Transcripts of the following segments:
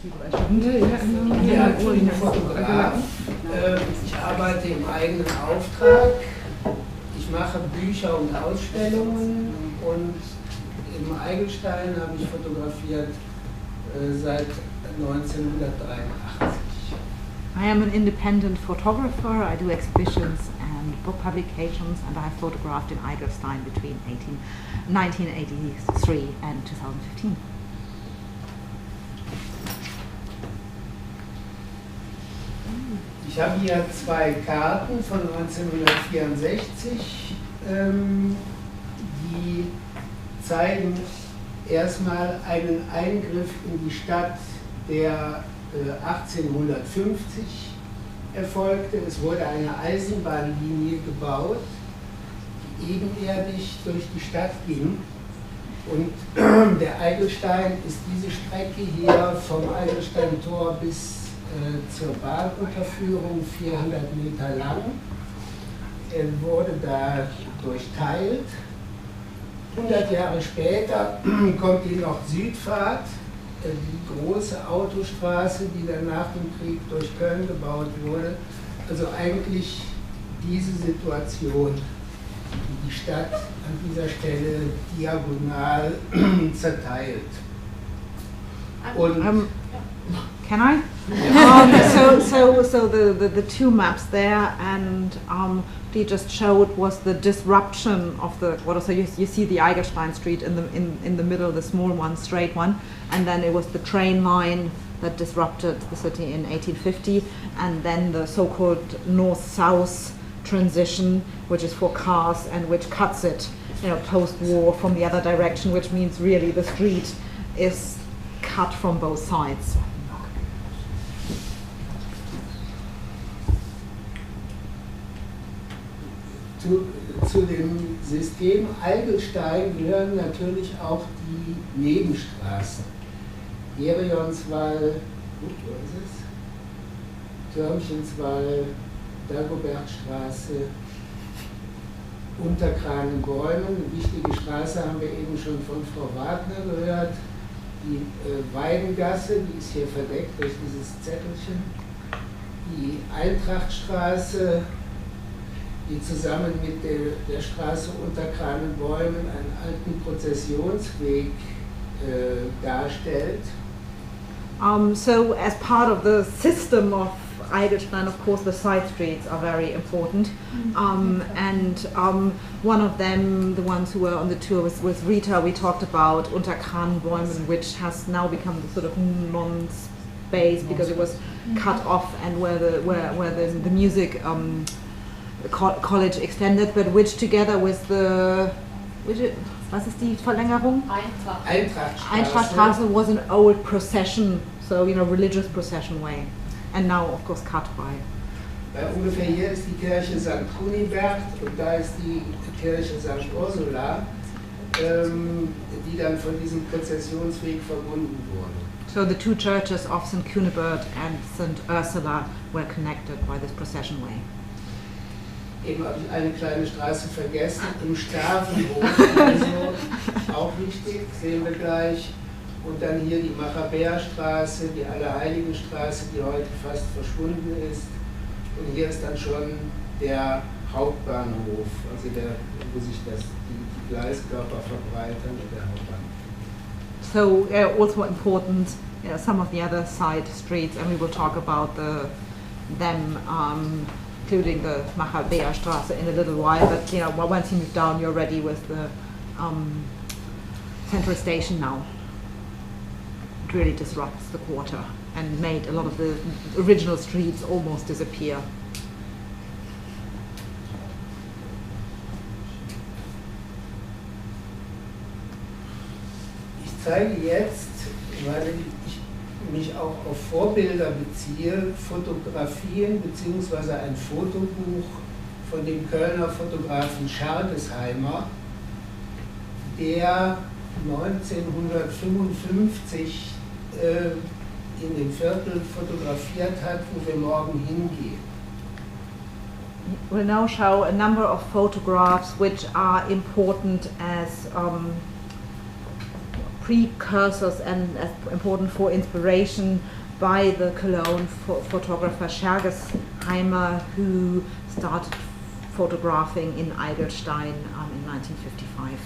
Ja, ich bin Fotograf. Ich arbeite im eigenen Auftrag. Ich mache Bücher und Ausstellungen und im Eigelstein habe ich fotografiert seit 1983. I am an independent photographer. I do exhibitions and book publications, and I have photographed in Eigestein between 1983 and 2015. Ich habe hier zwei Karten von 1964, die zeigen erstmal einen Eingriff in die Stadt, der 1850 erfolgte. Es wurde eine Eisenbahnlinie gebaut, die ebenerdig durch die Stadt ging. Und der Eigelstein ist diese Strecke hier vom Eigelstein-Tor bis zur Bahnunterführung 400 Meter lang. Er wurde da durchteilt. 100 Jahre später kommt die Nord-Süd-Fahrt, die große Autostraße, die dann nach dem Krieg durch Köln gebaut wurde. Also eigentlich diese Situation, die die Stadt an dieser Stelle diagonal zerteilt. Und can I? So the two maps there, and you just showed was the disruption of the so you see the Eigelstein street in the middle, the small one, straight one, and then it was the train line that disrupted the city in 1850, and then the so-called north-south transition, which is for cars and which cuts it, post-war from the other direction, which means really the street is cut from both sides. Zu dem System Eigelstein gehören natürlich auch die Nebenstraßen. Gerionswall, wo ist es? Türmchenswall, Dagobertstraße, Unterkranenbäumen. Eine wichtige Straße haben wir eben schon von Frau Wagner gehört. Die Weidengasse, die ist hier verdeckt durch dieses Zettelchen. Die Eintrachtstraße, die zusammen mit der Straße Unterkranenbäumen einen alten Prozessionsweg darstellt. So as part of the system of Eigelstein, of course, the side streets are very important. And one of them, the ones who were on the tour with Rita, we talked about Unterkranenbäumen, which has now become the sort of non-space because it was cut off, and where the music college extended, but which together with the, was ist die Verlängerung? Eintrachtstraße was an old procession, so religious procession way, and now of course cut by. Ungefähr hier ist die Kirche St. Kunibert und da ist die Kirche St. Ursula, die dann von diesem Prozessionsweg verbunden wurde. So the two churches of St. Kunibert and St. Ursula were connected by this procession way. Eben habe ich eine kleine Straße vergessen, im Stavenhof, also auch wichtig, sehen wir gleich. Und dann hier die Machabäerstraße, die Allerheiligenstraße, die heute fast verschwunden ist. Und hier ist dann schon der Hauptbahnhof, also wo sich die Gleiskörper verbreitern, und der Hauptbahnhof. So also important, some of the other side streets, and we will talk about them. Including the Machabäerstraße in a little while, but once you move down, you're ready with the central station now. It really disrupts the quarter and made a lot of the original streets almost disappear. Ich zeige jetzt, weil ich mich auch auf Vorbilder beziehe, Fotografien bzw. ein Fotobuch von dem Kölner Fotografen Schardesheimer, der 1955 in dem Viertel fotografiert hat, wo wir morgen hingehen. We'll now show a number of photographs which are important as precursors and as important for inspiration by the Cologne photographer Schergesheimer, who started photographing in Eigelstein in 1955.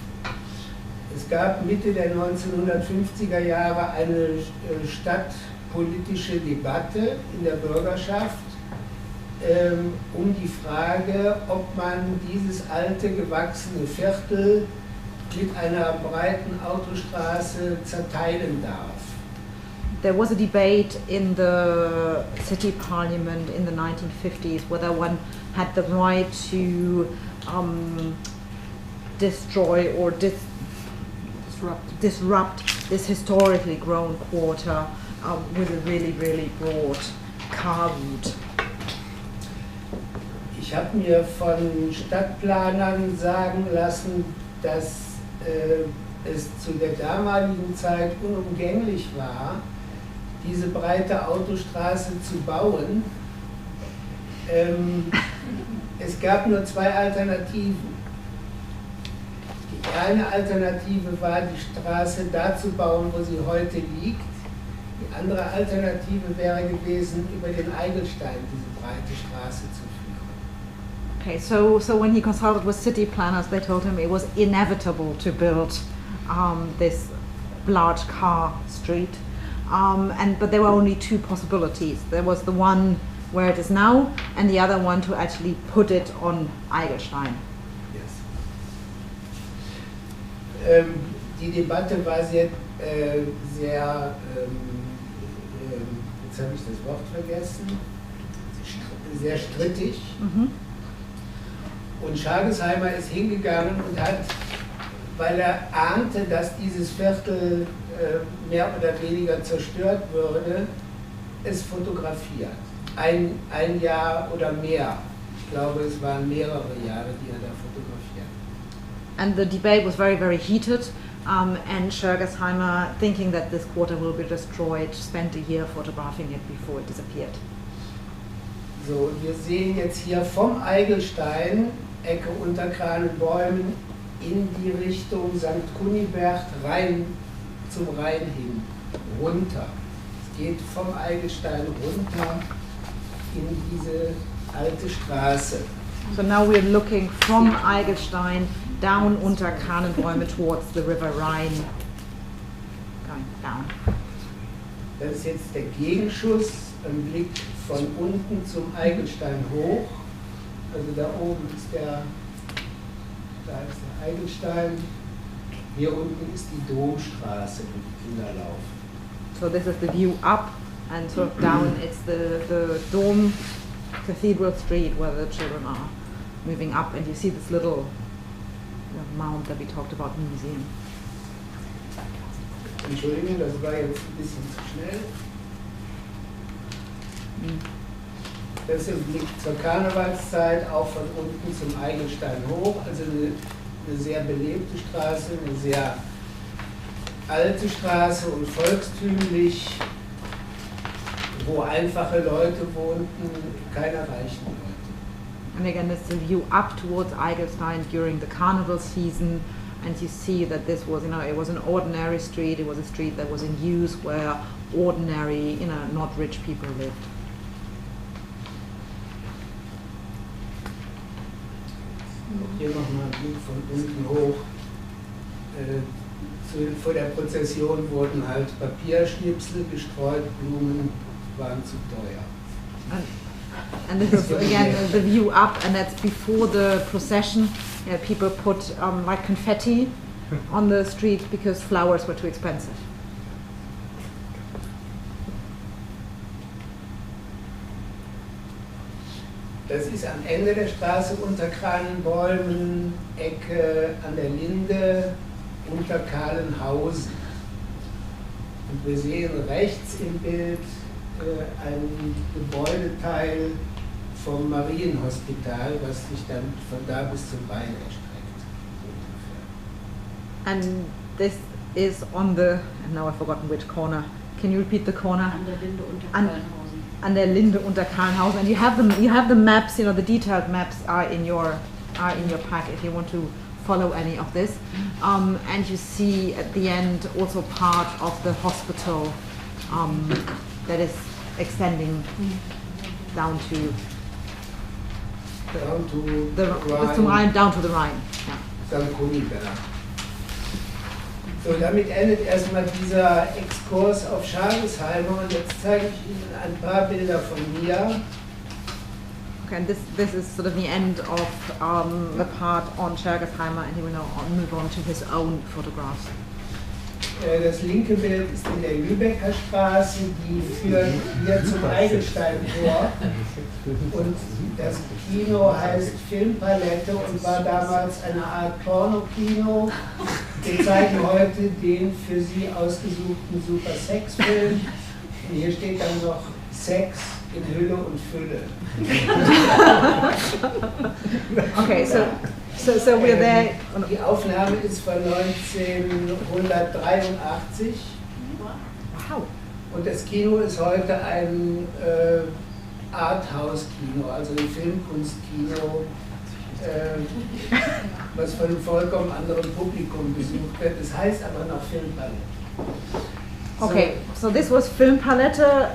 Es gab Mitte der 1950er Jahre eine stadtpolitische Debatte in der Bürgerschaft um die Frage, ob man dieses alte, gewachsene Viertel mit einer breiten Autostraße zerteilen darf. There was a debate in the city parliament in the 1950s whether one had the right to destroy or disrupt this historically grown quarter with a really, really broad car route. Ich habe mir von Stadtplanern sagen lassen, dass es zu der damaligen Zeit unumgänglich war, diese breite Autostraße zu bauen. Es gab nur zwei Alternativen. Die eine Alternative war, die Straße da zu bauen, wo sie heute liegt. Die andere Alternative wäre gewesen, über den Eigelstein diese breite Straße zu führen. Okay, so when he consulted with city planners, they told him it was inevitable to build this large car street. But there were only two possibilities. There was the one where it is now, and the other one to actually put it on Eigelstein. Yes. Die Debatte war sehr jetzt habe ich das Wort vergessen, sehr strittig. Und Schergesheimer ist hingegangen und hat, weil er ahnte, dass dieses Viertel mehr oder weniger zerstört würde, es fotografiert. Ein Jahr oder mehr. Ich glaube, es waren mehrere Jahre, die er da fotografiert. And the debate was very, very heated. And Schergesheimer, thinking that this quarter will be destroyed, spent a year photographing it before it disappeared. So, wir sehen jetzt hier vom Eigelstein, Ecke Unterkranenbäumen, in die Richtung St. Kunibert rein zum Rhein hin, runter. Es geht vom Eigelstein runter in diese alte Straße. So now we're looking from Eigelstein down Unterkranenbäume towards the River Rhine, going down. Das ist jetzt der Gegenschuss, ein Blick von unten zum Eigelstein hoch. Also da oben ist da ist der Eigelstein, hier unten ist die Domstraße im Kinderlauf. So this is the view up, and sort of down it's the Dom Cathedral Street where the children are moving up, and you see this little mound that we talked about in the museum. Entschuldigung, das war jetzt ein bisschen zu schnell. Das ist ein Blick zur Karnevalszeit, auch von unten zum Eigelstein hoch, also eine sehr belebte Straße, eine sehr alte Straße und volkstümlich, wo einfache Leute wohnten, keine reichen Leute. And again, this is a view up towards Eigelstein during the carnival season, and you see that this was, it was an ordinary street. It was a street that was in use where ordinary, not rich people lived. Hier nochmal ein Blick von unten hoch. Vor der Prozession wurden halt Papierschnipsel gestreut, Blumen waren zu teuer. And this is again the view up, and that's before the procession. People put like confetti on the street because flowers were too expensive. Das ist am Ende der Straße unter Kranenbäumen, Ecke an der Linde, unter Kahlenhausen. Und wir sehen rechts im Bild ein Gebäudeteil vom Marienhospital, was sich dann von da bis zum Rhein erstreckt. And this is on the, and now I've forgotten which corner. Can you repeat the corner? An der Linde unter Kahlenhausen. An der Linde unter Kahlenhausen. And you have the maps, the detailed maps are in your pack if you want to follow any of this. And you see at the end also part of the hospital that is extending down to the Rhine, down to the Rhine. Yeah. So, damit endet erstmal dieser Exkurs auf Schargesheimer und jetzt zeige ich Ihnen ein paar Bilder von mir. Okay, and this is sort of the end of the part on Schargesheimer, and he will now move on to his own photographs. Das linke Bild ist in der Lübecker Straße, die führt hier zum Eigelstein-Tor. Und das Kino heißt Filmpalette und war damals eine Art Porno-Kino. Wir zeigen heute den für Sie ausgesuchten Super-Sex-Film. Und hier steht dann noch Sex in Hülle und Fülle. Okay, so we're there. Die Aufnahme ist von 1983. Wow. Und das Kino ist heute ein Arthouse-Kino, also ein Filmkunstkino, was von einem vollkommen anderen Publikum besucht wird. Das heißt aber noch Filmpalette. Okay, so this was Filmpalette,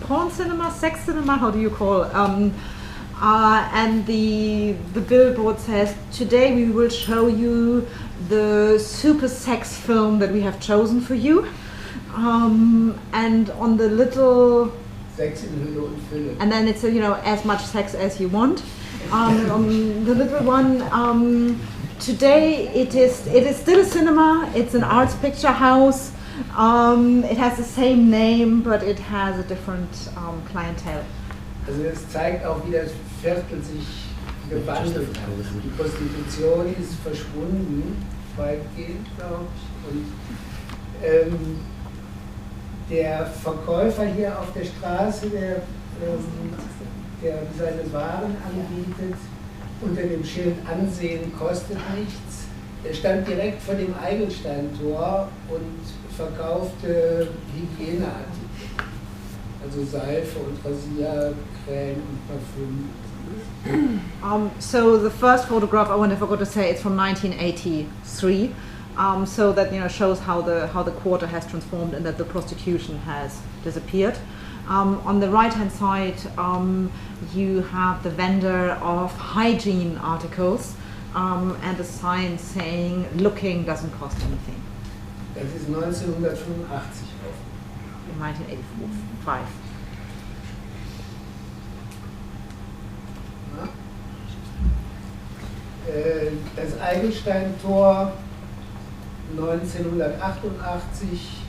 porn cinema, sex cinema, how do you call it? And the billboard says, today we will show you the super sex film that we have chosen for you. And on the little... Sex in Hülle und Fülle. And then it's, as much sex as you want. The little one, today it is still a cinema, it's an arts picture house. It has the same name, but it has a different clientele. Also das zeigt auch, wie das Viertel sich gewandelt hat. Die Prostitution ist verschwunden, weitgehend, glaube ich. Und der Verkäufer hier auf der Straße, der seine Waren anbietet, unter dem Schild Ansehen kostet nichts, der stand direkt vor dem Eigelstein-Tor und verkaufte Hygieneartikel. Also Seife und Rasiercreme und Parfüm. So the first photograph, I forgot to say, it's from 1983. So that shows how the quarter has transformed and that the prostitution has disappeared. On the right hand side, you have the vendor of hygiene articles and a sign saying "Looking doesn't cost anything." Das ist 1985 in 1985. Das Eigelstein-Tor 1988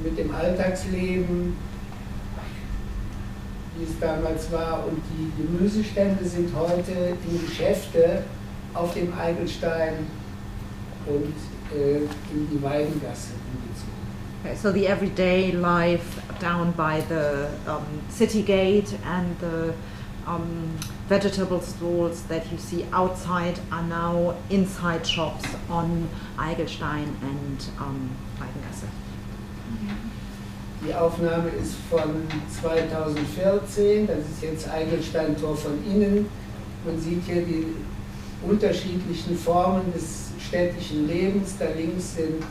mit dem Alltagsleben, wie es damals war, und die Gemüsestände sind heute in Geschäfte auf dem Eigelstein und in die Weidengasse umgezogen. Okay, so the everyday life down by the city gate and the vegetable stalls that you see outside are now inside shops on Eigelstein and Weidengasse. Die Aufnahme ist von 2014, das ist jetzt Eigelstein-Tor von innen. Man sieht hier die unterschiedlichen Formen des städtischen Lebens. Da links sind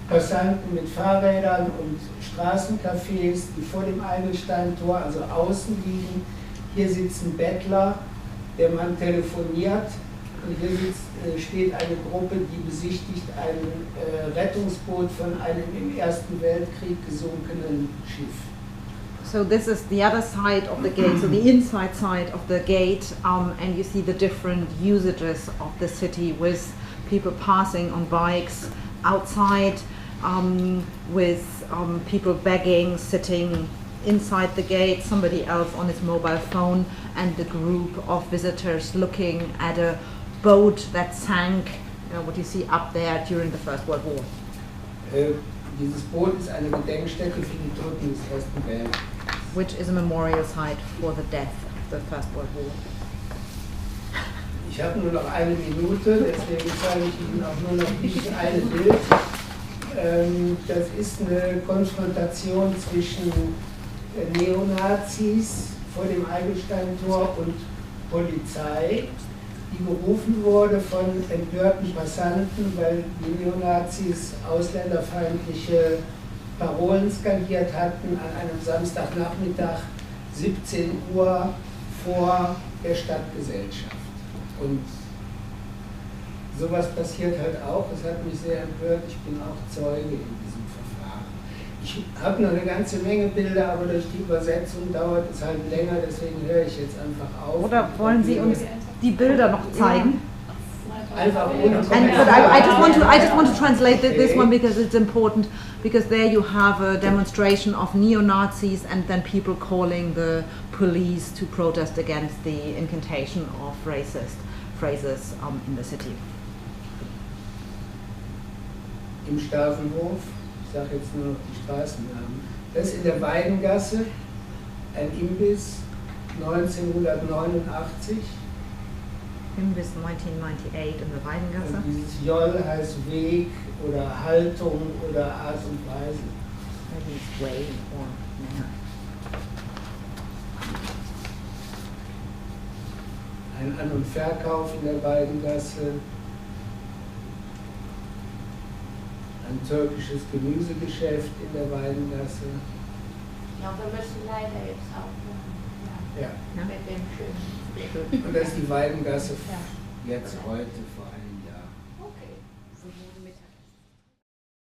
Passanten mit Fahrrädern und Straßencafés, die vor dem Eigelstein-Tor, also außen liegen. Hier sitzen Bettler, der Mann telefoniert und hier steht eine Gruppe, die besichtigt ein Rettungsboot von einem im Ersten Weltkrieg gesunkenen Schiff. So this is the other side of the gate, so the inside side of the gate, and you see the different usages of the city with people passing on bikes outside, with people begging, sitting inside the gate, somebody else on his mobile phone, and a group of visitors looking at a boat that sank, what you see up there during the First World War. Dieses Boot ist eine Gedenkstätte für die Toten des Ersten Weltkriegs. Which is a memorial site for the death of the First World War. Ich habe nur noch eine Minute, deswegen zeige ich Ihnen auch nur noch dieses eine Bild. Das ist eine Konfrontation zwischen Neonazis vor dem Eigelstein-Tor und Polizei, die gerufen wurde von empörten Passanten, weil die Neonazis ausländerfeindliche Parolen skandiert hatten an einem Samstagnachmittag 17 Uhr vor der Stadtgesellschaft. Und sowas passiert halt auch, das hat mich sehr empört, ich bin auch Zeuge in diesem Verfahren. Ich habe noch eine ganze Menge Bilder, aber durch die Übersetzung dauert es halt länger, deswegen höre ich jetzt einfach auf. Oder wollen Sie uns die Bilder noch zeigen? Einfach ohne And, but Kommentar. I just want to translate this one because it's important, because there you have a demonstration of neo-Nazis and then people calling the police to protest against the incantation of racist phrases in the city. Im Stavenhof, ich sage jetzt nur noch die Straßennamen, das ist in der Weidengasse, ein Imbiss 1989. Imbiss 1998 in der Weidengasse. Und dieses Joll heißt Weg oder Haltung oder Art und Weise. Maybe it's way or manner. Ein An- und Verkauf in der Weidengasse. Ein türkisches Gemüsegeschäft in der Weidengasse. Ja, wir müssen leider jetzt aufhören. Ja. Mit dem schönen. Und das ist die Weidengasse Ja. jetzt heute vor allem.